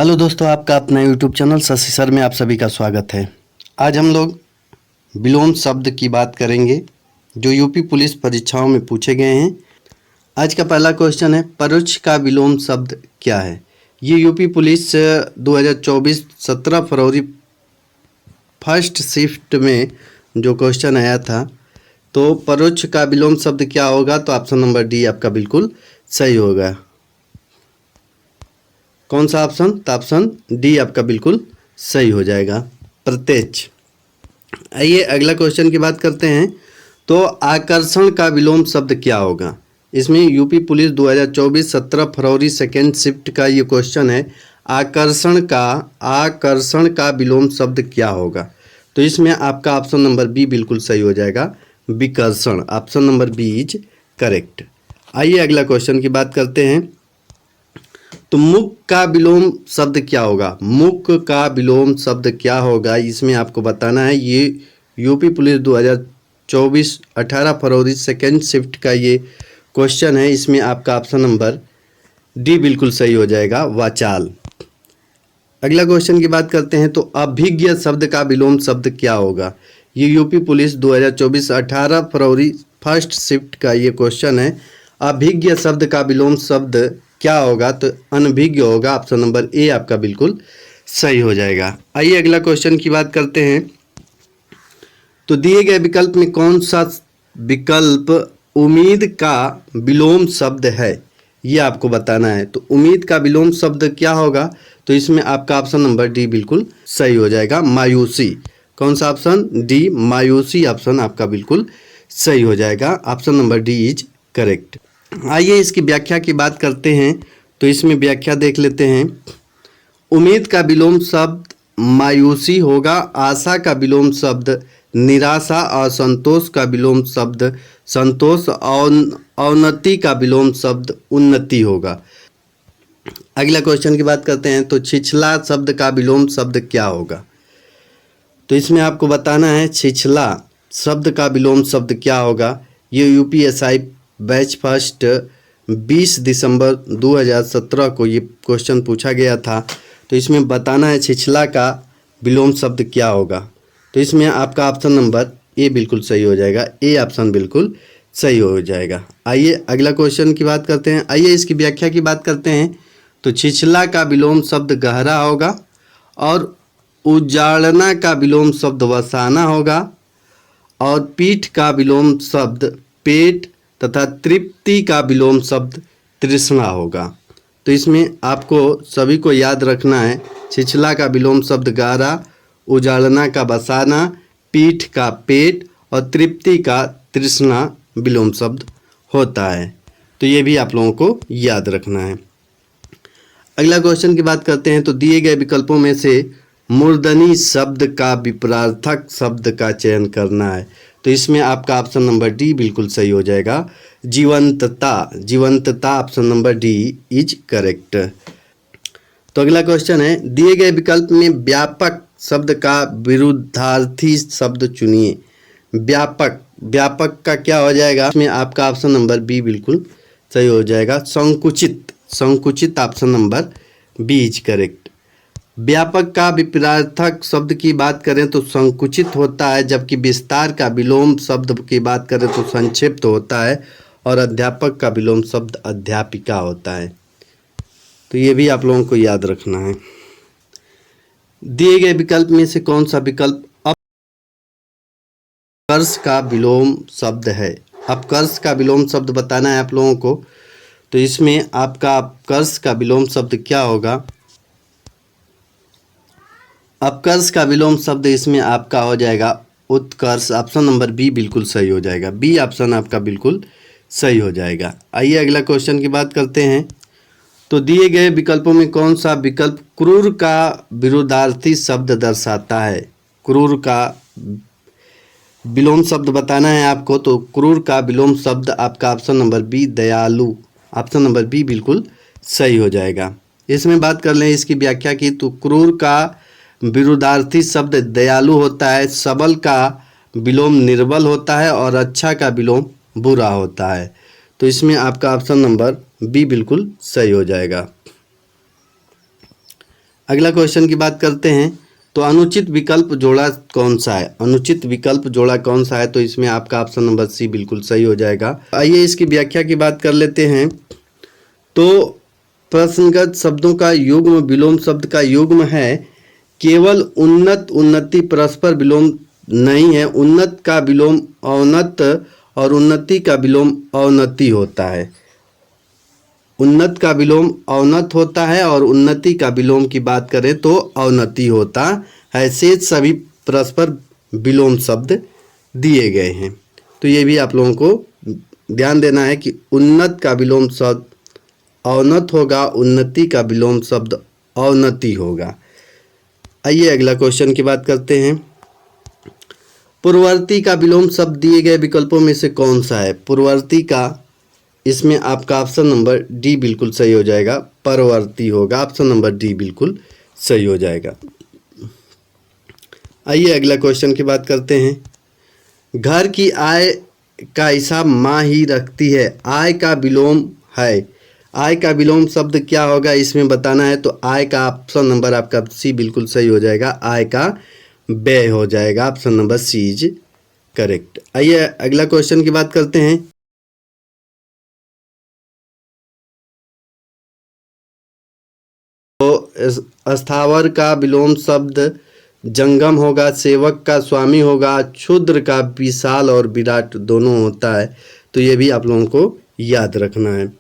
Hello दोस्तों, आपका अपना यूट्यूब चैनल शशि सर में आप सभी का स्वागत है। आज हम लोग विलोम शब्द की बात करेंगे जो यूपी पुलिस परीक्षाओं में पूछे गए हैं। आज का पहला क्वेश्चन है, परोक्ष का विलोम शब्द क्या है। ये यूपी पुलिस 2024 17 फरवरी फर्स्ट शिफ्ट में जो क्वेश्चन आया था, तो परोक्ष का विलोम शब्द क्या होगा, तो ऑप्शन नंबर डी आपका बिल्कुल सही होगा। कौन सा ऑप्शन? तो ऑप्शन डी आपका बिल्कुल सही हो जाएगा, प्रत्यक्ष। आइए अगला क्वेश्चन की बात करते हैं। तो आकर्षण का विलोम शब्द क्या होगा। इसमें यूपी पुलिस 2024 17 फरवरी सेकेंड शिफ्ट का ये क्वेश्चन है। आकर्षण का विलोम शब्द क्या होगा। तो इसमें आपका ऑप्शन नंबर बी बिल्कुल सही हो जाएगा, विकर्षण। Option number B is correct. आइए अगला क्वेश्चन की बात करते हैं। तो मुक का विलोम शब्द क्या होगा। मुक का विलोम शब्द क्या होगा, इसमें आपको बताना है। ये यूपी पुलिस 2024 18 फरवरी सेकेंड शिफ्ट का ये क्वेश्चन है। इसमें आपका ऑप्शन नंबर डी बिल्कुल सही हो जाएगा, वाचाल। अगला क्वेश्चन की बात करते हैं। तो अभिज्ञ शब्द का विलोम शब्द क्या होगा। ये यूपी पुलिस 2024 18 फरवरी फर्स्ट शिफ्ट का ये क्वेश्चन है। अभिज्ञ शब्द का विलोम शब्द क्या होगा, तो अनभिज्ञ होगा। ऑप्शन नंबर ए आपका बिल्कुल सही हो जाएगा। आइए अगला क्वेश्चन की बात करते हैं। तो दिए गए विकल्प में कौन सा विकल्प उम्मीद का विलोम शब्द है, ये आपको बताना है। तो उम्मीद का विलोम शब्द क्या होगा, तो इसमें आपका ऑप्शन नंबर डी बिल्कुल सही हो जाएगा, मायूसी। कौन सा ऑप्शन? डी, मायूसी ऑप्शन आपका बिल्कुल सही हो जाएगा। Option number D is correct. आइए इसकी व्याख्या की बात करते हैं। तो इसमें व्याख्या देख लेते हैं। उम्मीद का विलोम शब्द मायूसी होगा। आशा का विलोम शब्द निराशा। और संतोष का विलोम शब्द संतोष। अवनति का विलोम शब्द उन्नति होगा। अगला क्वेश्चन की बात करते हैं। तो छिछला शब्द का विलोम शब्द क्या होगा। तो इसमें आपको बताना है छिछला शब्द का विलोम शब्द क्या होगा। ये यूपीएसआई बैच फर्स्ट 20 दिसंबर 2017 को ये क्वेश्चन पूछा गया था। तो इसमें बताना है छिछला का विलोम शब्द क्या होगा। तो इसमें आपका ऑप्शन नंबर ए बिल्कुल सही हो जाएगा, ए ऑप्शन बिल्कुल सही हो जाएगा। आइए अगला क्वेश्चन की बात करते हैं। आइए इसकी व्याख्या की बात करते हैं। तो छिछला का विलोम शब्द गहरा होगा। और उजाड़ना का विलोम शब्द वसाना होगा। और पीठ का विलोम शब्द पेट तथा तृप्ति का विलोम शब्द तृष्णा होगा। तो इसमें आपको सभी को याद रखना है, छिछला का विलोम शब्द गारा, उजाड़ना का बसाना, पीठ का पेट और तृप्ति का तृष्णा विलोम शब्द होता है। तो ये भी आप लोगों को याद रखना है। अगला क्वेश्चन की बात करते हैं। तो दिए गए विकल्पों में से मूर्धनी शब्द का विपरार्थक शब्द का चयन करना है। तो इसमें आपका ऑप्शन नंबर डी बिल्कुल सही हो जाएगा, जीवंतता। जीवंतता option number D is correct. तो अगला क्वेश्चन है, दिए गए विकल्प में व्यापक शब्द का विरुद्धार्थी शब्द चुनिए। व्यापक, व्यापक का क्या हो जाएगा। इसमें आपका ऑप्शन नंबर बी बिल्कुल सही हो जाएगा, संकुचित। संकुचित option number B is correct. व्यापक का विपरार्थक शब्द की बात करें तो संकुचित होता है, जबकि विस्तार का विलोम शब्द की बात करें तो संक्षिप्त होता है। और अध्यापक का विलोम शब्द अध्यापिका होता है। तो ये भी आप लोगों को याद रखना है। दिए गए विकल्प में से कौन सा विकल्प अपकर्ष का विलोम शब्द है। अपकर्ष का विलोम शब्द बताना है आप लोगों को। तो इसमें आपका अपकर्ष का विलोम शब्द क्या होगा। अपकर्ष का विलोम शब्द इसमें आपका हो जाएगा उत्कर्ष। ऑप्शन नंबर बी बिल्कुल सही हो जाएगा, बी ऑप्शन आपका बिल्कुल सही हो जाएगा। आइए अगला क्वेश्चन की बात करते हैं। तो दिए गए विकल्पों में कौन सा विकल्प क्रूर का विरुद्धार्थी शब्द दर्शाता है। क्रूर का विलोम शब्द बताना है आपको। तो क्रूर का विलोम शब्द आपका ऑप्शन नंबर बी दयालु। ऑप्शन नंबर बी बिल्कुल सही हो जाएगा। इसमें बात कर लें इसकी व्याख्या की। तो क्रूर का विरुद्धार्थी शब्द दयालु होता है। सबल का विलोम निर्बल होता है। और अच्छा का विलोम बुरा होता है। तो इसमें आपका ऑप्शन नंबर बी बिल्कुल सही हो जाएगा। अगला क्वेश्चन की बात करते हैं तो अनुचित विकल्प जोड़ा कौन सा है? अनुचित विकल्प जोड़ा कौन सा है? तो इसमें आपका ऑप्शन नंबर सी बिल्कुल सही हो जाएगा। आइए इसकी व्याख्या की बात कर लेते हैं। तो प्रश्नगत शब्दों का युग्म विलोम शब्द का युग्म है। केवल उन्नत उन्नति परस्पर विलोम नहीं है। उन्नत का विलोम अवनत और उन्नति का विलोम अवनति होता है। उन्नत का विलोम अवनत होता है और उन्नति का विलोम की बात करें तो अवनति होता है। शेष सभी परस्पर विलोम शब्द दिए गए हैं। तो ये भी आप लोगों को ध्यान देना है कि उन्नत का विलोम शब्द अवनत होगा, उन्नति का विलोम शब्द अवनति होगा। आइए अगला क्वेश्चन की बात करते हैं। पूर्ववर्ती का विलोम शब्द दिए गए विकल्पों में से कौन सा है? पूर्ववर्ती का, इसमें आपका ऑप्शन नंबर डी बिल्कुल सही हो जाएगा। परवर्ती होगा, ऑप्शन नंबर डी बिल्कुल सही हो जाएगा। आइए अगला क्वेश्चन की बात करते हैं। घर की आय का हिसाब माँ ही रखती है। आय का विलोम है। आय का विलोम शब्द क्या होगा इसमें बताना है। तो आय का ऑप्शन नंबर आपका सी बिल्कुल सही हो जाएगा। आय का व्यय हो जाएगा, option number C is correct. आइए अगला क्वेश्चन की बात करते हैं। तो स्थावर का विलोम शब्द जंगम होगा, सेवक का स्वामी होगा, क्षुद्र का विशाल और विराट दोनों होता है। तो ये भी आप लोगों को याद रखना है।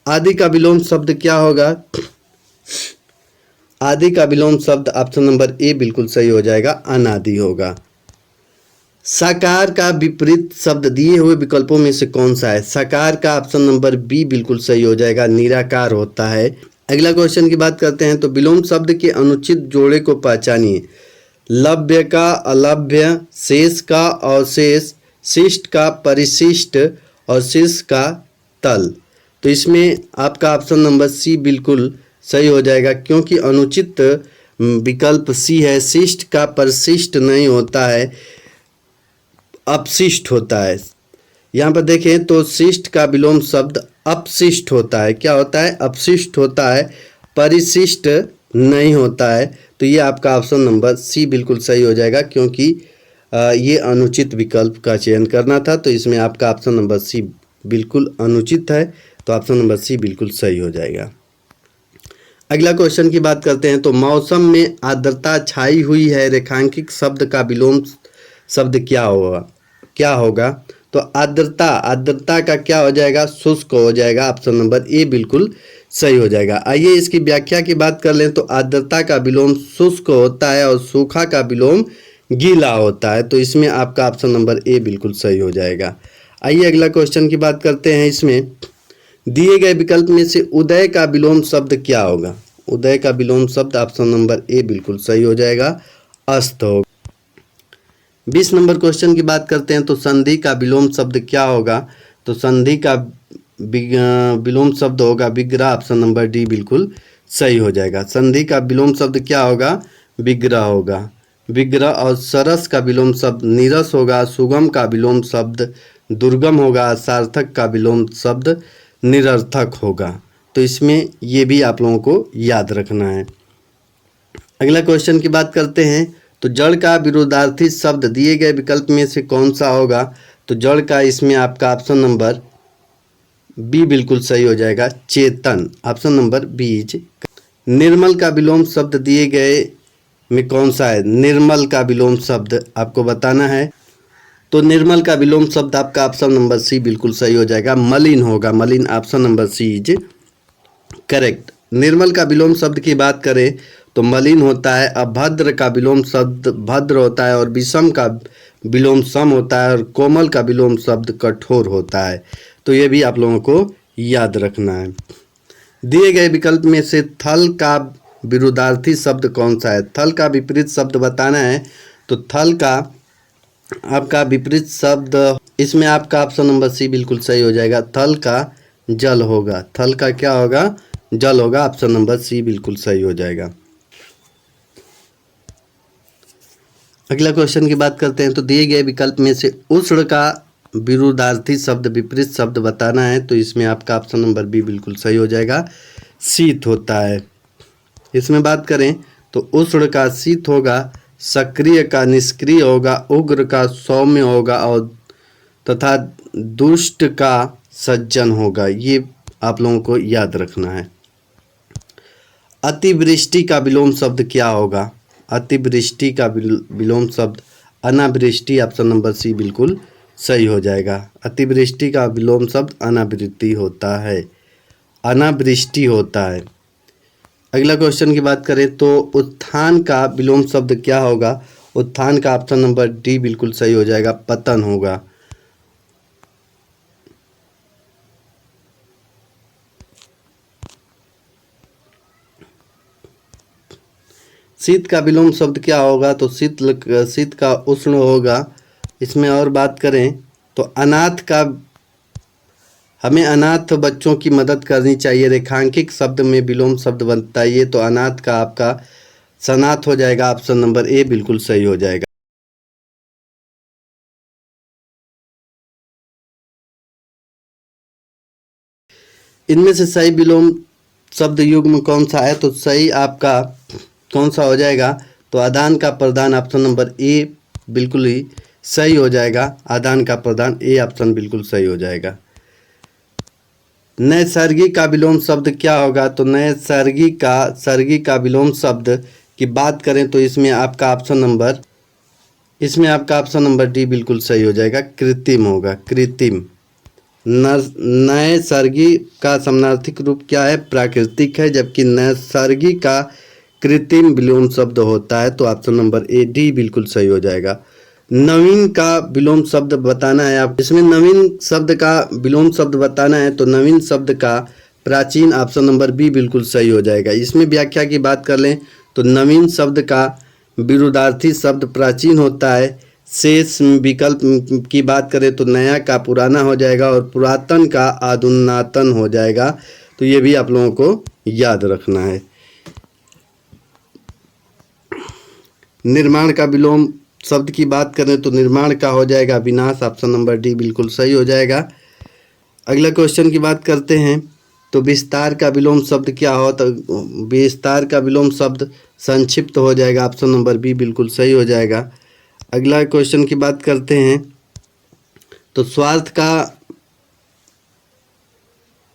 आदि का विलोम शब्द क्या होगा? आदि का विलोम शब्द ऑप्शन नंबर ए बिल्कुल सही हो जाएगा, अनादि होगा। साकार का विपरीत शब्द दिए हुए विकल्पों में से कौन सा है? साकार का ऑप्शन नंबर बी बिल्कुल सही हो जाएगा, निराकार होता है। अगला क्वेश्चन की बात करते हैं। तो विलोम शब्द के अनुचित जोड़े को पहचानिए। लभ्य का अलभ्य, शेष का अवशेष, शिष्ट का परिशिष्ट और शीर्ष का तल। तो इसमें आपका ऑप्शन नंबर सी बिल्कुल सही हो जाएगा, क्योंकि अनुचित विकल्प सी है। शिष्ट का परिशिष्ट नहीं होता है, अपशिष्ट होता है। यहाँ पर देखें तो शिष्ट का विलोम शब्द अपशिष्ट होता है। क्या होता है? अपशिष्ट होता है, परिशिष्ट नहीं होता है। तो ये आपका ऑप्शन नंबर सी बिल्कुल सही हो जाएगा, क्योंकि ये अनुचित विकल्प का चयन करना था। तो इसमें आपका ऑप्शन नंबर सी बिल्कुल अनुचित है। तो ऑप्शन नंबर सी बिल्कुल सही हो जाएगा। अगला क्वेश्चन की बात करते हैं। तो मौसम में आर्द्रता छाई हुई है, रेखांकित शब्द का विलोम शब्द क्या होगा? तो आर्द्रता का क्या हो जाएगा? शुष्क हो जाएगा, ऑप्शन नंबर ए बिल्कुल सही हो जाएगा। आइए इसकी व्याख्या की बात कर लें। तो आर्द्रता का विलोम शुष्क होता है और सूखा का विलोम गीला होता है। तो इसमें आपका ऑप्शन नंबर ए बिल्कुल सही हो जाएगा। आइए अगला क्वेश्चन की बात करते हैं। इसमें दिए गए विकल्प में से उदय का विलोम शब्द क्या होगा? उदय का विलोम शब्द ऑप्शन नंबर ए बिल्कुल सही हो जाएगा, अस्त होगा। 20 नंबर क्वेश्चन की बात करते हैं। तो संधि का विलोम शब्द क्या होगा? तो संधि का विलोम शब्द होगा विग्रह, ऑप्शन नंबर डी बिल्कुल सही हो जाएगा। संधि का विलोम शब्द क्या होगा? विग्रह होगा। विग्रह। और सरस का विलोम शब्द नीरस होगा। सुगम का विलोम शब्द दुर्गम होगा। सार्थक का विलोम शब्द निरर्थक होगा। तो इसमें ये भी आप लोगों को याद रखना है। अगला क्वेश्चन की बात करते हैं। तो जड़ का विरोधार्थी शब्द दिए गए विकल्प में से कौन सा होगा? तो जड़ का इसमें आपका ऑप्शन नंबर बी बिल्कुल सही हो जाएगा, चेतन, ऑप्शन नंबर बी। निर्मल का विलोम शब्द दिए गए में कौन सा है? निर्मल का विलोम शब्द आपको बताना है। तो निर्मल का विलोम शब्द आपका ऑप्शन नंबर सी बिल्कुल सही हो जाएगा, मलिन होगा। मलिन, option number C is correct. निर्मल का विलोम शब्द की बात करें तो मलिन होता है। अभद्र का विलोम शब्द भद्र होता है और विषम का विलोम सम होता है और कोमल का विलोम शब्द कठोर होता है। तो ये भी आप लोगों को याद रखना है। दिए गए विकल्प में से थल का विरुद्धार्थी शब्द कौन सा है? थल का विपरीत शब्द बताना है। तो थल का आपका विपरीत शब्द, इसमें आपका ऑप्शन नंबर सी बिल्कुल सही हो जाएगा, थल का जल होगा। थल का क्या होगा? जल होगा, ऑप्शन नंबर सी बिल्कुल सही हो जाएगा। अगला क्वेश्चन की बात करते हैं। तो दिए गए विकल्प में से उष्ण का विरुद्धार्थी शब्द विपरीत शब्द बताना है। तो इसमें आपका ऑप्शन नंबर बी बिल्कुल सही हो जाएगा, शीत होता है। इसमें बात करें तो उष्ण का शीत होगा, सक्रिय का निष्क्रिय होगा, उग्र का सौम्य होगा और तथा दुष्ट का सज्जन होगा। ये आप लोगों को याद रखना है। अतिवृष्टि का विलोम शब्द क्या होगा? अतिवृष्टि का विलोम शब्द अनावृष्टि, ऑप्शन नंबर सी बिल्कुल सही हो जाएगा। अतिवृष्टि का विलोम शब्द अनावृष्टि होता है, अनावृष्टि होता है। अगला क्वेश्चन की बात करें तो उत्थान का विलोम शब्द क्या होगा? उत्थान का ऑप्शन नंबर डी बिल्कुल सही हो जाएगा, पतन होगा। शीत का विलोम शब्द क्या होगा? तो शीत का उष्ण होगा। इसमें और बात करें तो अनाथ का, हमें अनाथ बच्चों की मदद करनी चाहिए। रेखांकित शब्द में विलोम शब्द बनता है ये, तो अनाथ का आपका सनाथ हो जाएगा, ऑप्शन नंबर ए बिल्कुल सही हो जाएगा। इनमें से सही विलोम शब्द युग्म कौन सा है? तो सही आपका कौन सा हो जाएगा? तो आदान का प्रदान, ऑप्शन नंबर ए बिल्कुल ही सही हो जाएगा। आदान का प्रदान, ए ऑप्शन बिल्कुल सही हो जाएगा। नैसर्गिक का विलोम शब्द क्या होगा? तो नैसर्गिक का विलोम शब्द की बात करें तो इसमें आपका ऑप्शन नंबर डी बिल्कुल सही हो जाएगा, कृत्रिम होगा, कृत्रिम। नैसर्गिक का समानार्थक रूप क्या है? प्राकृतिक है, जबकि नैसर्गिक का कृत्रिम विलोम शब्द होता है, तो ऑप्शन नंबर ए डी बिल्कुल सही हो जाएगा। नवीन का विलोम शब्द बताना है आप, इसमें नवीन शब्द का विलोम शब्द बताना है, तो नवीन शब्द का प्राचीन, ऑप्शन नंबर बी बिल्कुल सही हो जाएगा। इसमें व्याख्या की बात कर लें तो नवीन शब्द का विरुद्धार्थी शब्द प्राचीन होता है। शेष विकल्प की बात करें तो नया का पुराना हो जाएगा और पुरातन का अधुनातन हो जाएगा, तो ये भी आप लोगों को याद रखना है। निर्माण का विलोम शब्द की बात करें तो निर्माण का हो जाएगा विनाश, ऑप्शन नंबर डी बिल्कुल सही हो जाएगा। अगला क्वेश्चन की बात करते हैं तो विस्तार का विलोम शब्द क्या हो? तो विस्तार का विलोम शब्द संक्षिप्त हो जाएगा, ऑप्शन नंबर बी बिल्कुल सही हो जाएगा। अगला क्वेश्चन की बात करते हैं तो स्वार्थ का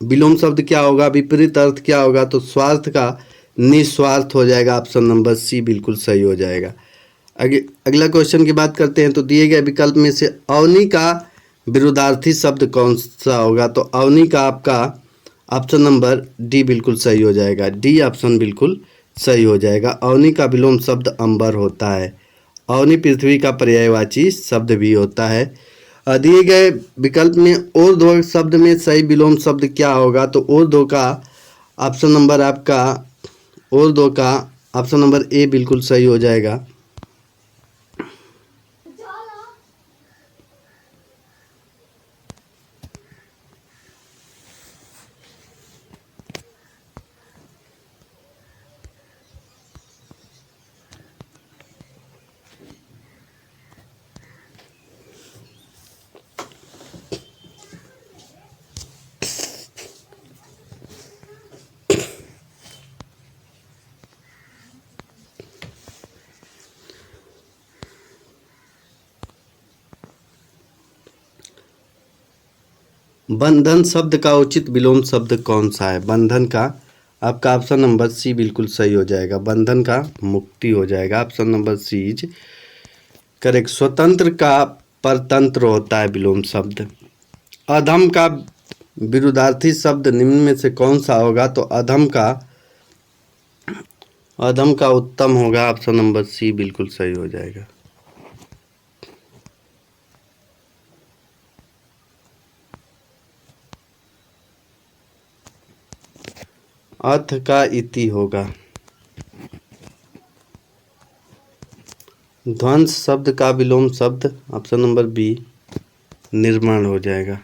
विलोम शब्द क्या होगा? विपरीत अर्थ क्या होगा? तो स्वार्थ का निस्वार्थ हो जाएगा, ऑप्शन नंबर सी बिल्कुल सही हो जाएगा। अगला क्वेश्चन की बात करते हैं तो दिए गए विकल्प में से अवनी का विरुद्धार्थी शब्द कौन सा होगा? तो अवनी का आपका ऑप्शन नंबर डी बिल्कुल सही हो जाएगा, डी ऑप्शन बिल्कुल सही हो जाएगा। अवनी का विलोम शब्द अंबर होता है। अवनी पृथ्वी का पर्यायवाची शब्द भी होता है। दिए गए विकल्प में ऊर्ध्व शब्द में सही विलोम शब्द क्या होगा? तो ऊर्ध्व का ऑप्शन नंबर आपका ऊर्ध्व का ऑप्शन नंबर ए बिल्कुल सही हो जाएगा। बंधन शब्द का उचित विलोम शब्द कौन सा है? बंधन का आपका ऑप्शन नंबर सी बिल्कुल सही हो जाएगा, बंधन का मुक्ति हो जाएगा, option number C is correct. स्वतंत्र का परतंत्र होता है विलोम शब्द। अधम का विरुद्धार्थी शब्द निम्न में से कौन सा होगा? तो अधम का उत्तम होगा, ऑप्शन नंबर सी बिल्कुल सही हो जाएगा। अथ का इति होगा। ध्वंस शब्द का विलोम शब्द ऑप्शन नंबर बी निर्माण हो जाएगा।